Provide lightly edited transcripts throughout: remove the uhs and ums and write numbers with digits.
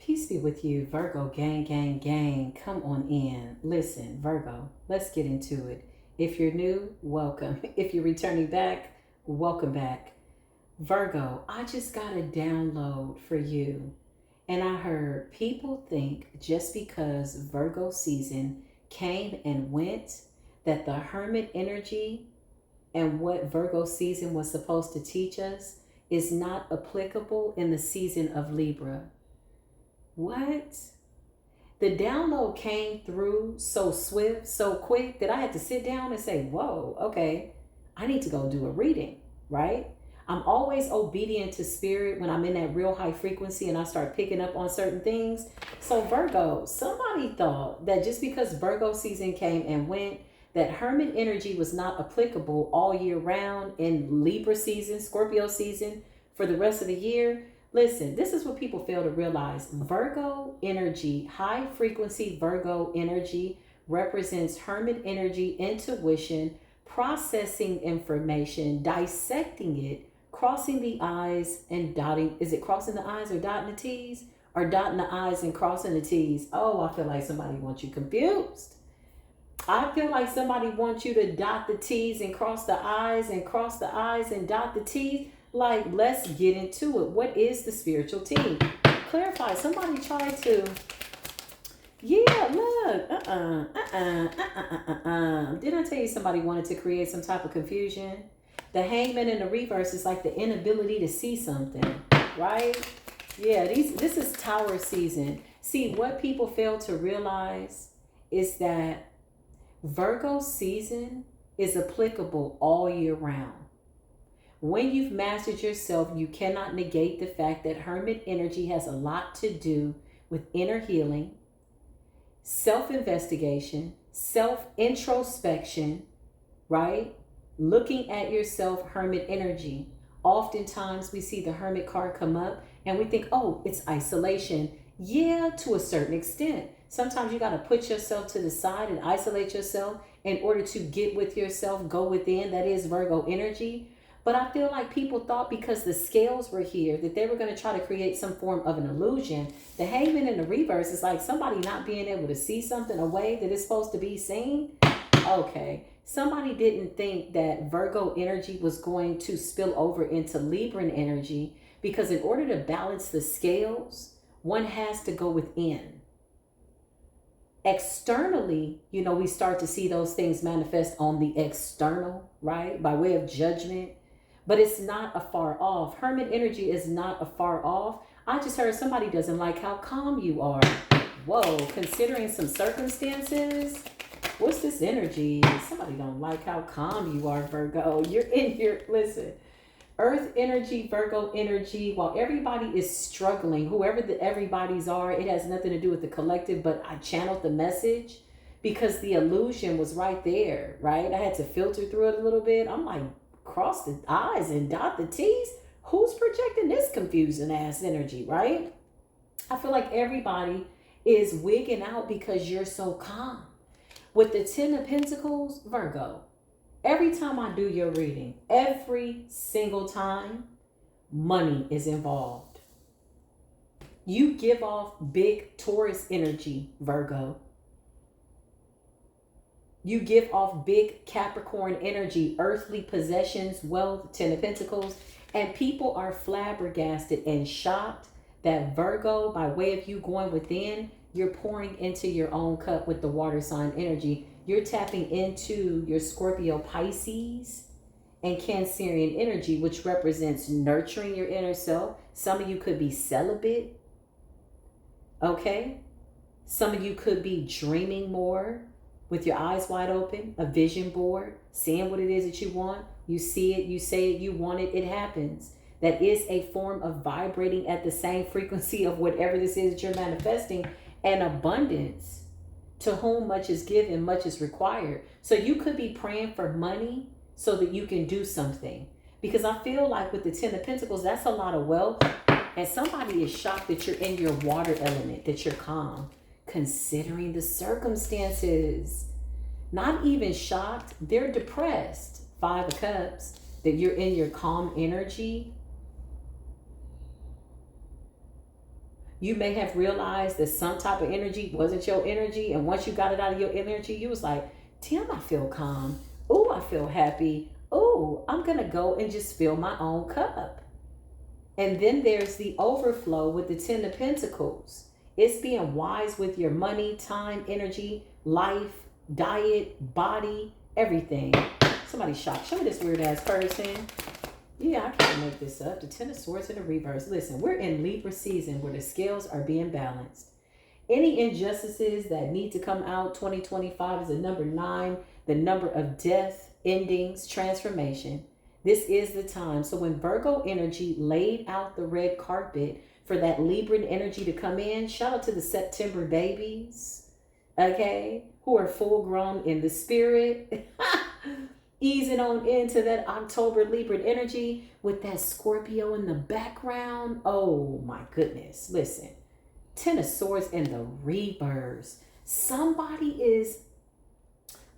Peace be with you, Virgo gang, gang, gang. Come on in. Listen, Virgo, let's get into it. If you're new, welcome. If you're returning back, welcome back. Virgo, I just got a download for you. And I heard people think just because Virgo season came and went, that the Hermit energy and what Virgo season was supposed to teach us is not applicable in the season of Libra. What? The download came through so swift, so quick that I had to sit down and say, whoa, okay, I need to go do a reading, right? I'm always obedient to spirit when I'm in that real high frequency and I start picking up on certain things. So Virgo, somebody thought that just because Virgo season came and went, that Hermit energy was not applicable all year round in Libra season, Scorpio season, for the rest of the year. Listen, this is what people fail to realize. Virgo energy, high frequency Virgo energy, represents Hermit energy, intuition, processing information, dissecting it, crossing the I's and dotting. Is it crossing the I's or dotting the T's? Or dotting the I's and crossing the T's? Oh, I feel like somebody wants you confused. I feel like somebody wants you to dot the T's and cross the I's and cross the I's and dot the T's. Like, let's get into it. What is the spiritual team? Clarify. Somebody tried to, yeah, look, Didn't I tell you somebody wanted to create some type of confusion? The hangman in the reverse is like the inability to see something, right? Yeah, this is Tower season. See, what people fail to realize is that Virgo season is applicable all year round. When you've mastered yourself, you cannot negate the fact that Hermit energy has a lot to do with inner healing, self-investigation, self-introspection, right? Looking at yourself, Hermit energy. Oftentimes we see the Hermit card come up and we think, oh, it's isolation. Yeah, to a certain extent. Sometimes you got to put yourself to the side and isolate yourself in order to get with yourself, go within. That is Virgo energy. But I feel like people thought because the scales were here that they were going to try to create some form of an illusion. The hangman in the reverse is like somebody not being able to see something a way that it's supposed to be seen. Okay. Somebody didn't think that Virgo energy was going to spill over into Libran energy, because in order to balance the scales, one has to go within. Externally, we start to see those things manifest on the external, right? By way of judgment. But it's not afar off. Hermit energy is not afar off. I just heard somebody doesn't like how calm you are. Whoa, considering some circumstances. What's this energy? Somebody don't like how calm you are, Virgo. You're in here, listen. Earth energy, Virgo energy, while everybody is struggling, whoever the everybody's are, it has nothing to do with the collective, but I channeled the message because the illusion was right there, right? I had to filter through it a little bit. I'm like, cross the I's and dot the T's? Who's projecting this confusing ass energy, right? I feel like everybody is wigging out because you're so calm. With the 10 of Pentacles, Virgo, every time I do your reading, every single time, money is involved. You give off big Taurus energy, Virgo. You give off big Capricorn energy, earthly possessions, wealth, 10 of Pentacles, and people are flabbergasted and shocked that Virgo, by way of you going within, you're pouring into your own cup with the water sign energy. You're tapping into your Scorpio, Pisces, and Cancerian energy, which represents nurturing your inner self. Some of you could be celibate, okay? Some of you could be dreaming more with your eyes wide open, a vision board, seeing what it is that you want. You see it, you say it, you want it, it happens. That is a form of vibrating at the same frequency of whatever this is that you're manifesting. And abundance. To whom much is given, much is required. So you could be praying for money so that you can do something. Because I feel like with the 10 of Pentacles, that's a lot of wealth. And somebody is shocked that you're in your water element, that you're calm, considering the circumstances. Not even shocked, they're depressed. 5 of Cups, that you're in your calm energy. You may have realized that some type of energy wasn't your energy. And once you got it out of your energy, you was like, damn, I feel calm. Oh, I feel happy. Oh, I'm going to go and just fill my own cup. And then there's the overflow with the Ten of Pentacles. It's being wise with your money, time, energy, life, diet, body, everything. Somebody's shocked. Show me this weird ass person. Yeah, I can't make this up. The Ten of Swords in the reverse. Listen, we're in Libra season where the scales are being balanced. Any injustices that need to come out, 2025 is the number 9, the number of death, endings, transformation. This is the time. So when Virgo energy laid out the red carpet for that Libran energy to come in, shout out to the September babies, okay, who are full grown in the spirit. Easing on into that October Libran energy with that Scorpio in the background. Oh my goodness. Listen, Ten of Swords in the reverse. Somebody is,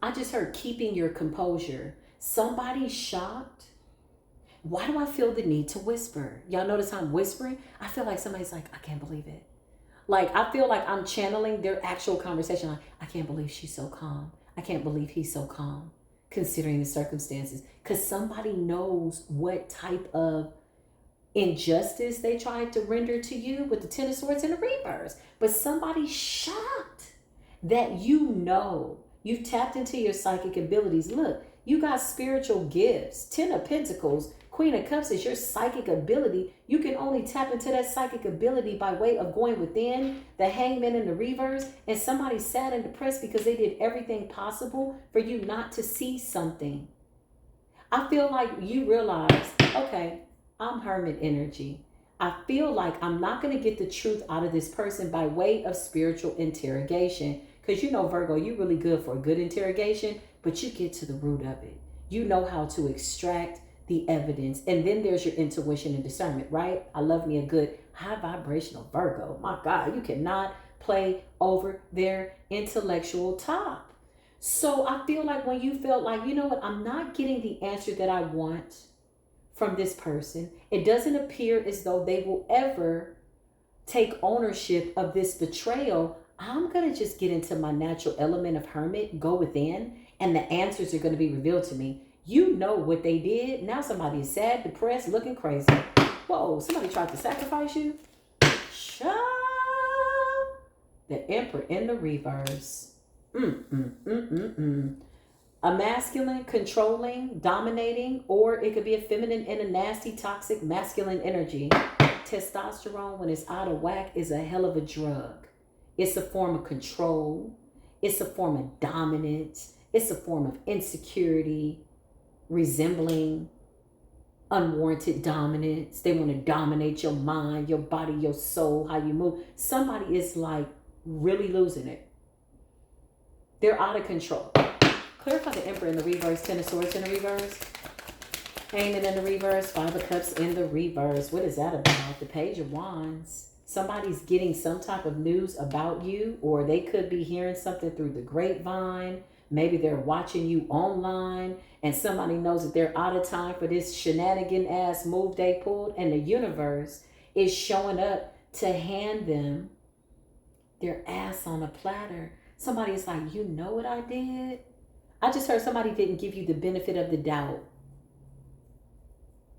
I just heard keeping your composure. Somebody's shocked. Why do I feel the need to whisper? Y'all notice I'm whispering? I feel like somebody's like, I can't believe it. Like, I feel like I'm channeling their actual conversation. Like, I can't believe she's so calm. I can't believe he's so calm, considering the circumstances. Because somebody knows what type of injustice they tried to render to you with the Ten of Swords in the reverse. But somebody's shocked that you've tapped into your psychic abilities. Look, you got spiritual gifts. Ten of Pentacles, Queen of Cups is your psychic ability. You can only tap into that psychic ability by way of going within. The Hangman in the reverse, and somebody sad and depressed because they did everything possible for you not to see something. I feel like you realize, okay, I'm Hermit energy. I feel like I'm not going to get the truth out of this person by way of spiritual interrogation. Because you know, Virgo, you're really good for a good interrogation, but you get to the root of it. You know how to extract the evidence. And then there's your intuition and discernment, right? I love me a good high vibrational Virgo. My God, you cannot play over their intellectual top. So I feel like when you felt like, you know what, I'm not getting the answer that I want from this person, it doesn't appear as though they will ever take ownership of this betrayal. I'm going to just get into my natural element of Hermit, go within, and the answers are going to be revealed to me. You know what they did. Now somebody is sad, depressed, looking crazy. Whoa, somebody tried to sacrifice you? Shut. The Emperor in the reverse. A masculine, controlling, dominating, or it could be a feminine and a nasty, toxic, masculine energy. Testosterone, when it's out of whack, is a hell of a drug. It's a form of control. It's a form of dominance. It's a form of insecurity, resembling unwarranted dominance. They want to dominate your mind, your body, your soul, how you move. Somebody is like really losing it. They're out of control. Clarify the Emperor in the reverse, Ten of Swords in the reverse, Hangman in the reverse, Five of Cups in the reverse. What is that about? The Page of Wands. Somebody's getting some type of news about you, or they could be hearing something through the grapevine. Maybe they're watching you online and somebody knows that they're out of time for this shenanigan ass move they pulled, and the universe is showing up to hand them their ass on a platter. Somebody's like, you know what I did? I just heard somebody didn't give you the benefit of the doubt.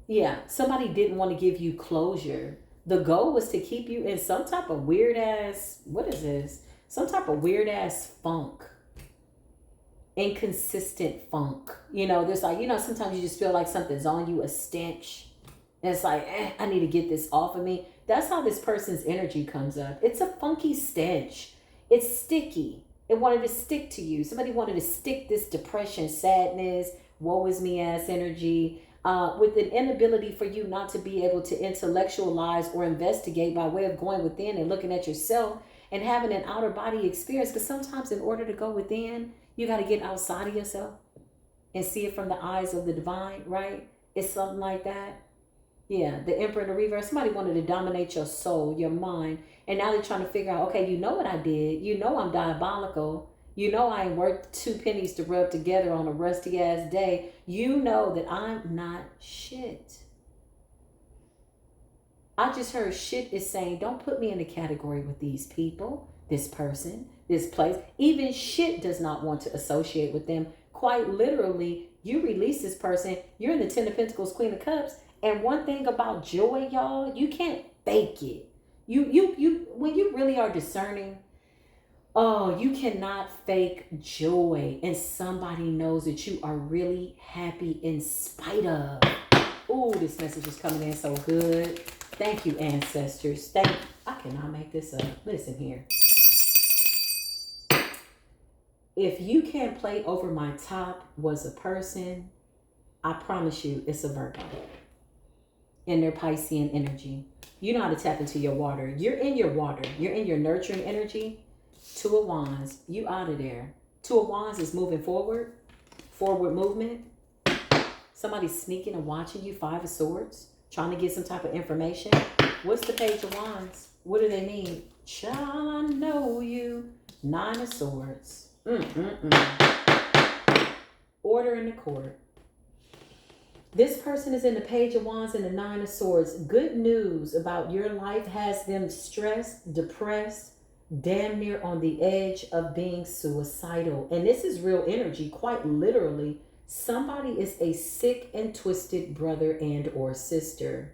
Yeah, somebody didn't want to give you closure. The goal was to keep you in some type of weird ass, what is this? Some type of weird ass funk. Inconsistent funk. You know, there's like, you know, sometimes you just feel like something's on you, a stench. And it's like, I need to get this off of me. That's how this person's energy comes up. It's a funky stench. It's sticky. It wanted to stick to you. Somebody wanted to stick this depression, sadness, woe is me ass energy, with an inability for you not to be able to intellectualize or investigate by way of going within and looking at yourself and having an outer body experience. Because sometimes in order to go within, you got to get outside of yourself and see it from the eyes of the divine, right? It's something like that. Yeah, the Emperor in the reverse. Somebody wanted to dominate your soul, your mind. And now they're trying to figure out, okay, you know what I did. You know I'm diabolical. You know I ain't worth 2 pennies to rub together on a rusty ass day. You know that I'm not shit. I just heard shit is saying, don't put me in a category with these people, this person, this place. Even shit does not want to associate with them. Quite literally, you release this person, you're in the Ten of Pentacles, Queen of Cups. And one thing about joy, y'all, you can't fake it. You when you really are discerning, oh, you cannot fake joy. And somebody knows that you are really happy in spite of. Oh, this message is coming in so good. Thank you, ancestors. I cannot make this up. Listen here. If you can't play over my top was a person, I promise you it's a Virgo. In their Piscean energy. You know how to tap into your water. You're in your water. You're in your nurturing energy. Two of Wands. You out of there. Two of Wands is moving forward. Forward movement. Somebody's sneaking and watching you. Five of Swords. Trying to get some type of information. What's the Page of Wands? What do they mean? Child, I know you. Nine of Swords. Order in the court. This person is in the Page of Wands and the Nine of Swords. Good news about your life has them stressed, depressed, damn near on the edge of being suicidal. And this is real energy, quite literally. Somebody is a sick and twisted brother and or sister.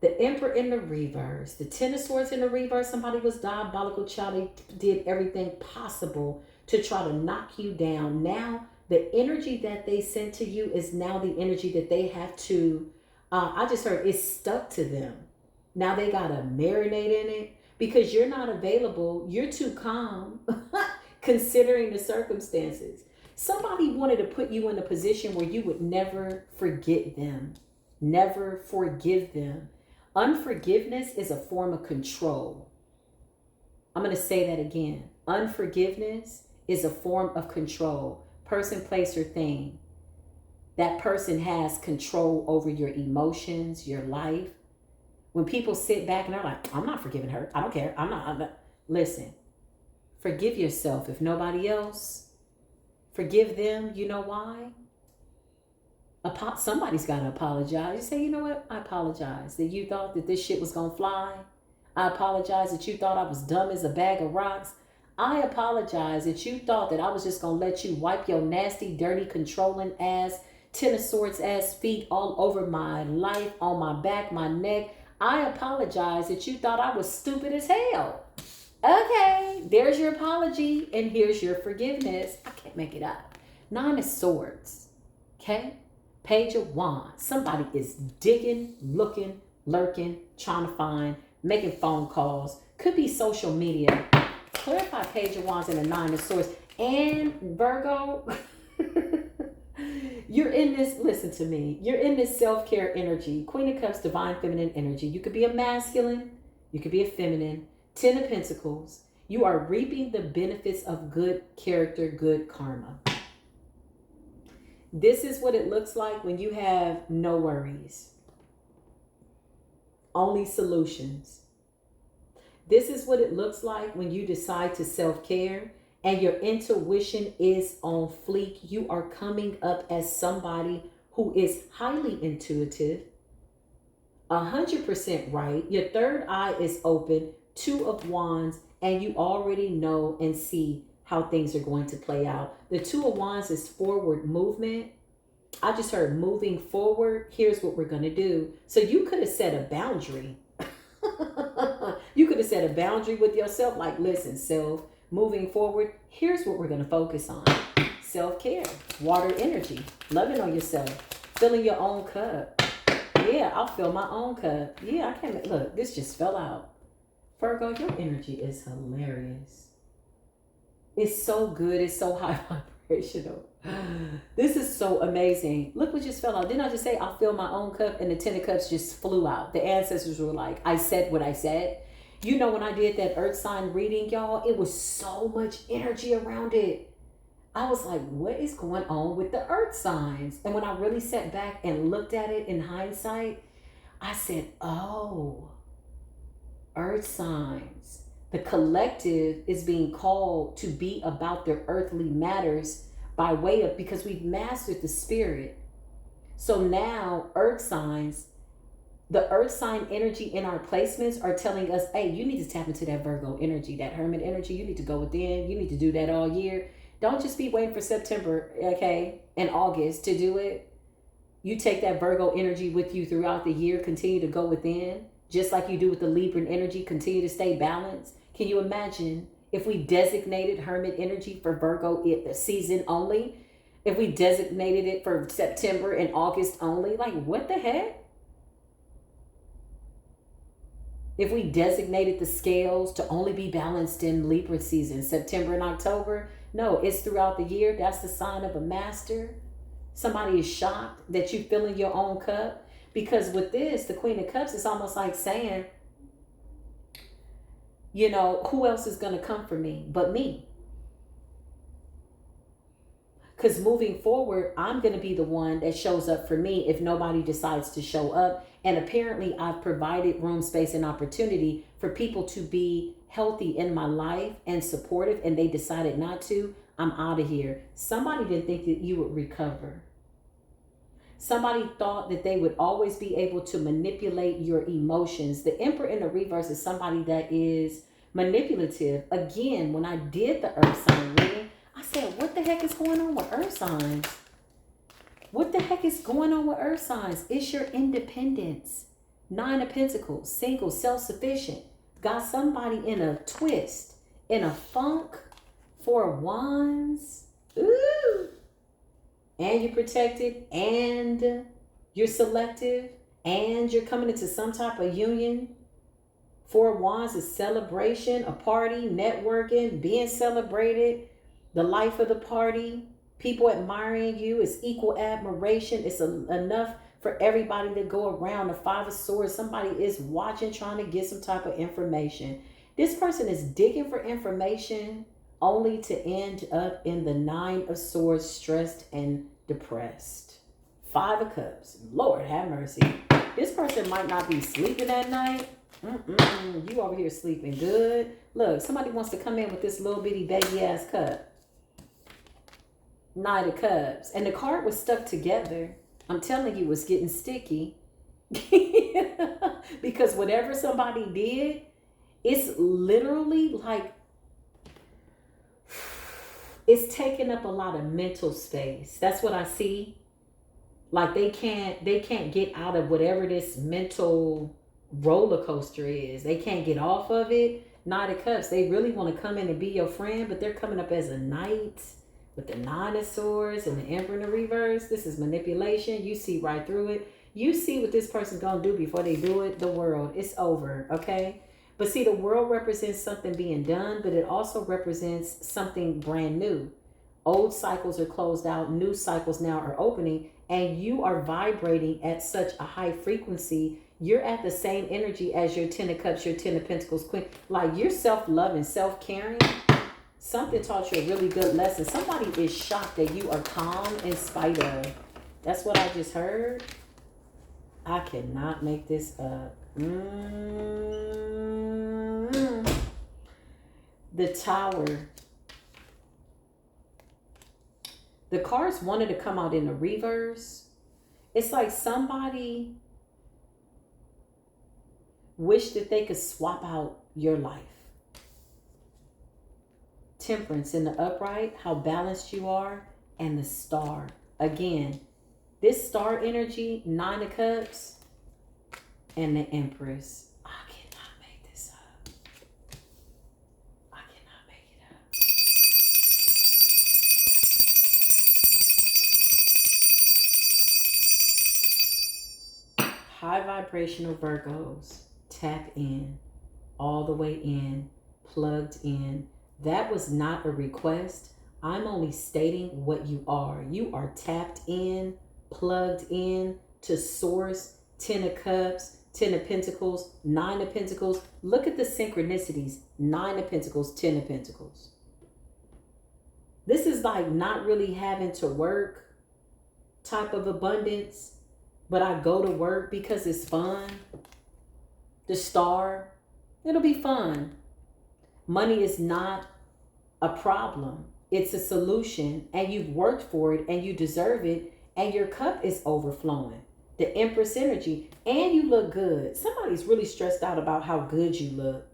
The Emperor in the reverse. The Ten of Swords in the reverse. Somebody was diabolical, child. They did everything possible to try to knock you down. Now, the energy that they sent to you is now the energy that they have to, I just heard it's stuck to them. Now they got to marinate in it because you're not available. You're too calm considering the circumstances. Somebody wanted to put you in a position where you would never forget them, never forgive them. Unforgiveness is a form of control. I'm going to say that again. Unforgiveness is a form of control. Person, place, or thing. That person has control over your emotions, your life. When people sit back and they're like, I'm not forgiving her. I don't care. I'm not. Listen, forgive yourself. If nobody else, forgive them. You know why? Somebody's got to apologize. You say, you know what? I apologize that you thought that this shit was going to fly. I apologize that you thought I was dumb as a bag of rocks. I apologize that you thought that I was just going to let you wipe your nasty, dirty, controlling ass, Ten of Swords ass feet all over my life, on my back, my neck. I apologize that you thought I was stupid as hell. Okay, there's your apology and here's your forgiveness. I can't make it up. Nine of Swords. Okay? Page of Wands. Somebody is digging, looking, lurking, trying to find, making phone calls. Could be social media. Clarify Page of Wands and the Nine of Swords. And Virgo, you're in this, listen to me, you're in this self-care energy. Queen of Cups, divine feminine energy. You could be a masculine, you could be a feminine. Ten of Pentacles. You are reaping the benefits of good character, good karma. This is what it looks like when you have no worries. Only solutions. This is what it looks like when you decide to self-care and your intuition is on fleek. You are coming up as somebody who is highly intuitive, 100% right. Your third eye is open, Two of Wands, and you already know and see how things are going to play out. The Two of Wands is forward movement. I just heard moving forward. Here's what we're going to do. So you could have set a boundary. You could have set a boundary with yourself. Like, listen, self, moving forward, here's what we're going to focus on. Self-care, water energy, loving on yourself, filling your own cup. Yeah, I'll fill my own cup. Yeah, I can't. Look, this just fell out. Virgo, your energy is hilarious. It's so good. It's so high vibrational. This is so amazing. Look what just fell out. Didn't I just say I'll fill my own cup? And the Ten of Cups just flew out. The ancestors were like, I said what I said. You know, when I did that earth sign reading, y'all, it was so much energy around it. I was like, what is going on with the earth signs? And when I really sat back and looked at it in hindsight, I said, oh, earth signs. The collective is being called to be about their earthly matters by way of, because we've mastered the spirit. So now earth signs, The earth sign energy in our placements are telling us, hey, you need to tap into that Virgo energy, that Hermit energy. You need to go within. You need to do that all year. Don't just be waiting for September, okay, and August to do it. You take that Virgo energy with you throughout the year. Continue to go within, just like you do with the Libran energy. Continue to stay balanced. Can you imagine if we designated Hermit energy for Virgo the season only? If we designated it for September and August only? Like, what the heck? If we designated the scales to only be balanced in Libra season, September and October, no, it's throughout the year. That's the sign of a master. Somebody is shocked that you fill in your own cup. Because with this, the Queen of Cups, it's almost like saying, you know, who else is going to come for me but me? Because moving forward, I'm going to be the one that shows up for me if nobody decides to show up. And apparently I've provided room, space, and opportunity for people to be healthy in my life and supportive, and they decided not to. I'm out of here. Somebody didn't think that you would recover. Somebody thought that they would always be able to manipulate your emotions. The Emperor in the reverse is somebody that is manipulative. Again, when I did the earth sign reading, I said, what the heck is going on with earth signs? What the heck is going on with earth signs? It's your independence. 9 of Pentacles, single, self-sufficient. Got somebody in a twist, in a funk. 4 of Wands. Ooh. And you're protected, and you're selective, and you're coming into some type of union. 4 of Wands is celebration, a party, networking, being celebrated, the life of the party, people admiring you. It's equal admiration. It's enough for everybody to go around. The 5 of Swords, somebody is watching, trying to get some type of information. This person is digging for information only to end up in the 9 of Swords, stressed and depressed. 5 of Cups, Lord have mercy. This person might not be sleeping at night. You over here sleeping good. Look, somebody wants to come in with this little bitty baby ass cup. 9 of Cups. And the card was stuck together. I'm telling you, it's getting sticky. Because whatever somebody did, it's literally like, it's taking up a lot of mental space. That's what I see. Like they can't get out of whatever this mental roller coaster is. They can't get off of it. 9 of Cups, they really want to come in and be your friend, but they're coming up as a knight with the 9 of Swords and the Emperor in the reverse. This is manipulation. You see right through it. You see what this person's going to do before they do it. The world, it's over, okay? But see, the world represents something being done, but it also represents something brand new. Old cycles are closed out. New cycles now are opening, and you are vibrating at such a high frequency. You're at the same energy as your 10 of Cups, your 10 of Pentacles Queen. Like you're self-loving, self-caring. Something taught you a really good lesson. Somebody is shocked that you are calm in spite of. That's what I just heard. I cannot make this up. The Tower. The cards wanted to come out in the reverse. It's like somebody wished that they could swap out your life. Temperance in the upright, how balanced you are, and the Star. Again, this Star energy, 9 of Cups, and the Empress. I cannot make this up. I cannot make it up. High vibrational Virgos, tap in, all the way in, plugged in. That was not a request. I'm only stating what you are. You are tapped in, plugged in to source. 10 of Cups, 10 of Pentacles, 9 of Pentacles. Look at the synchronicities. 9 of Pentacles, 10 of Pentacles. This is like not really having to work type of abundance, but I go to work because it's fun. The Star, it'll be fun. Money is not a problem. It's a solution, and you've worked for it, and you deserve it, and your cup is overflowing. The Empress energy. And you look good. Somebody's really stressed out about how good you look.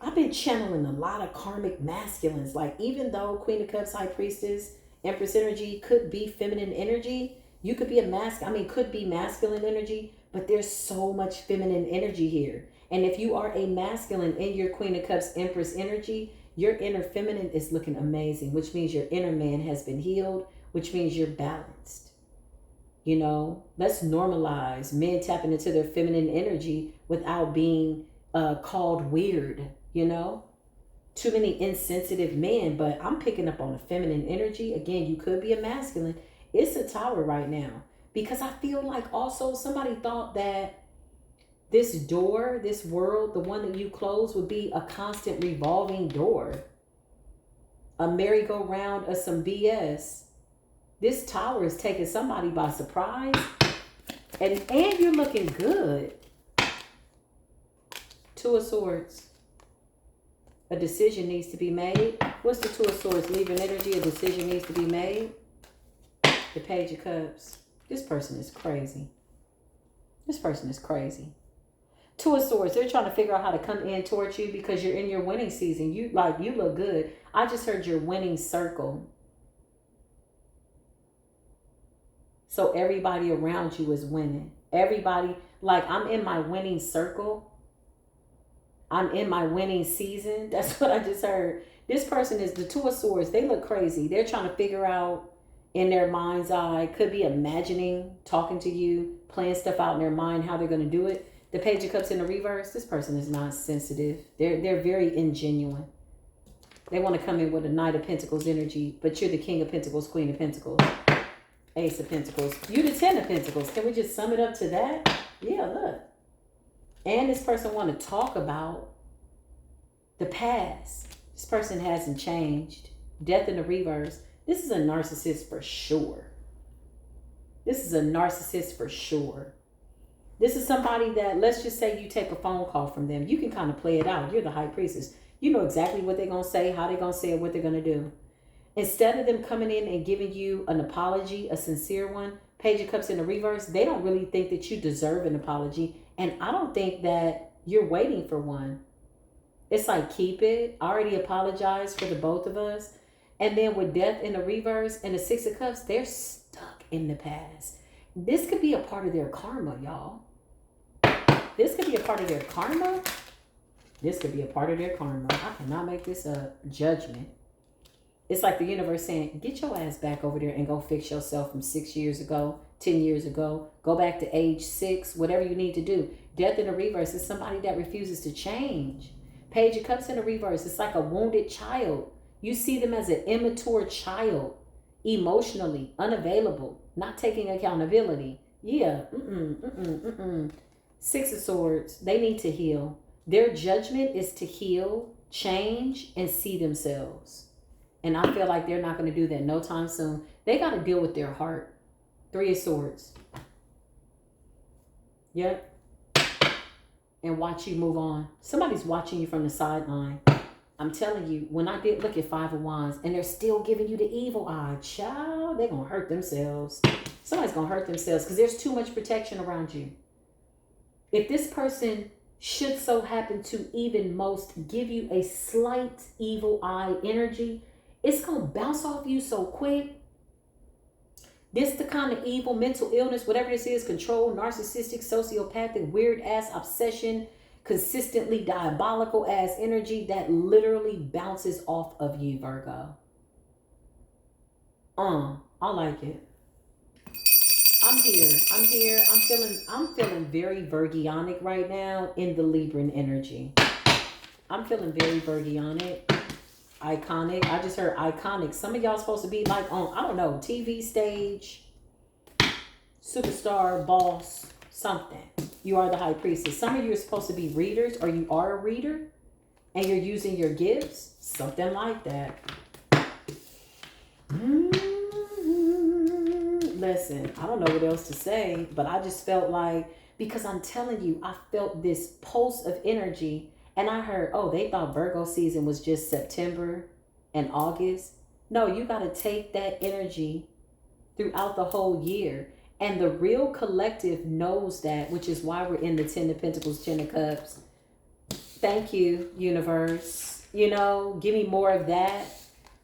I've been channeling a lot of karmic masculines. Like, even though Queen of Cups, High Priestess, Empress energy could be feminine energy, you could be could be masculine energy, but there's so much feminine energy here. And if you are a masculine in your Queen of Cups, Empress energy, your inner feminine is looking amazing, which means your inner man has been healed, which means you're balanced. You know, let's normalize men tapping into their feminine energy without being called weird, you know? Too many insensitive men, but I'm picking up on a feminine energy. Again, you could be a masculine. It's a tower right now because I feel like also somebody thought that this door, this world, the one that you close would be a constant revolving door, a merry-go-round of some BS. This tower is taking somebody by surprise, and you're looking good. Two of Swords. A decision needs to be made. What's the Two of Swords? Leaving energy. A decision needs to be made. The Page of Cups. This person is crazy. This person is crazy. Two of Swords. They're trying to figure out how to come in towards you because you're in your winning season. You look good. I just heard your winning circle. So everybody around you is winning. Everybody, like, I'm in my winning circle. I'm in my winning season. That's what I just heard. This person is the Two of Swords. They look crazy. They're trying to figure out in their mind's eye, could be imagining, talking to you, playing stuff out in their mind, how they're going to do it. The Page of Cups in the reverse. This person is not sensitive. They're very ingenuine. They want to come in with a Knight of Pentacles energy, but you're the King of Pentacles, Queen of Pentacles, Ace of Pentacles. You the Ten of Pentacles. Can we just sum it up to that? Yeah, look. And this person want to talk about the past. This person hasn't changed. Death in the reverse. This is a narcissist for sure. This is a narcissist for sure. This is somebody that, let's just say you take a phone call from them. You can kind of play it out. You're the High Priestess. You know exactly what they're going to say, how they're going to say it, what they're going to do. Instead of them coming in and giving you an apology, a sincere one, Page of Cups in the reverse, they don't really think that you deserve an apology. And I don't think that you're waiting for one. It's like, keep it. I already apologized for the both of us. And then with Death in the reverse and the Six of Cups, they're stuck in the past. This could be a part of their karma, y'all. This could be a part of their karma. This could be a part of their karma. I cannot make this a judgment. It's like the universe saying, get your ass back over there and go fix yourself from 6 years ago, 10 years ago. Go back to age 6, whatever you need to do. Death in the reverse is somebody that refuses to change. Page of Cups in the reverse, it's like a wounded child. You see them as an immature child, emotionally unavailable, not taking accountability. Yeah, Six of Swords, they need to heal. Their judgment is to heal, change, and see themselves. And I feel like they're not going to do that no time soon. They got to deal with their heart. Three of Swords. Yep. And watch you move on. Somebody's watching you from the sideline. I'm telling you, when I did look at Five of Wands and they're still giving you the evil eye, child, they're going to hurt themselves. Somebody's going to hurt themselves because there's too much protection around you. If this person should so happen to even most give you a slight evil eye energy, it's going to bounce off you so quick. This the kind of evil, mental illness, whatever this is, control, narcissistic, sociopathic, weird ass obsession, consistently diabolical ass energy that literally bounces off of you, Virgo. I like it. I'm here. I'm feeling very Virgionic right now in the Libran energy. I'm feeling very Virgionic. Iconic. I just heard iconic. Some of y'all supposed to be like on, I don't know, TV stage, superstar, boss, something. You are the High Priestess. Some of you are supposed to be readers, or you are a reader and you're using your gifts. Something like that. Listen, I don't know what else to say, but I just felt like, because I'm telling you, I felt this pulse of energy. And I heard, oh, they thought Virgo season was just September and August. No, you got to take that energy throughout the whole year. And the real collective knows that, which is why we're in the 10 of Pentacles, 10 of Cups. Thank you, universe. You know, give me more of that,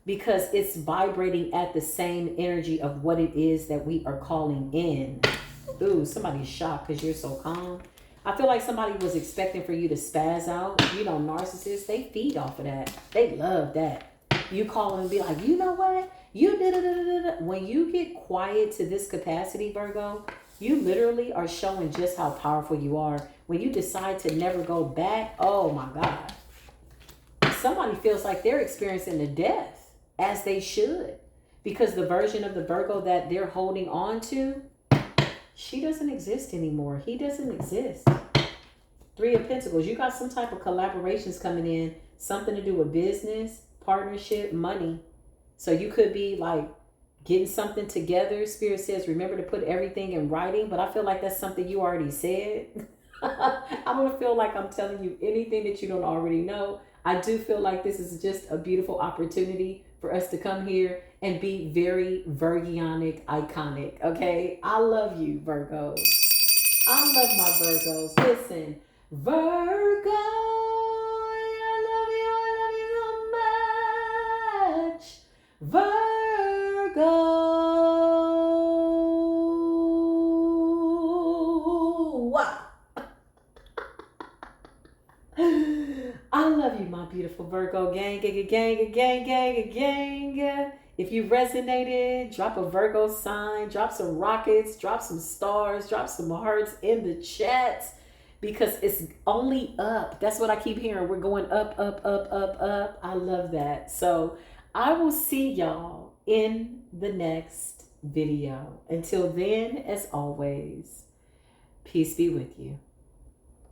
because it's vibrating at the same energy of what it is that we are calling in. Ooh, somebody's shocked because you're so calm. I feel like somebody was expecting for you to spaz out. You know, narcissists, they feed off of that. They love that. You call them and be like, you know what? You did it. When you get quiet to this capacity, Virgo, you literally are showing just how powerful you are. When you decide to never go back, oh my God. Somebody feels like they're experiencing the death, as they should. Because the version of the Virgo that they're holding on to, she doesn't exist anymore. He doesn't exist. 3 of Pentacles. You got some type of collaborations coming in. Something to do with business, partnership, money. So you could be like getting something together. Spirit says, remember to put everything in writing. But I feel like that's something you already said. I don't feel like I'm telling you anything that you don't already know. I do feel like this is just a beautiful opportunity for us to come here and be very Virgionic, iconic. Okay, I love you, Virgos. I love my Virgos. Listen, Virgo, I love you so much. Virgo, wow. I love you, my beautiful Virgo gang. If you resonated, drop a Virgo sign, drop some rockets, drop some stars, drop some hearts in the chat, because it's only up. That's what I keep hearing. We're going up, up, up, up, up. I love that. So I will see y'all in the next video. Until then, as always, peace be with you.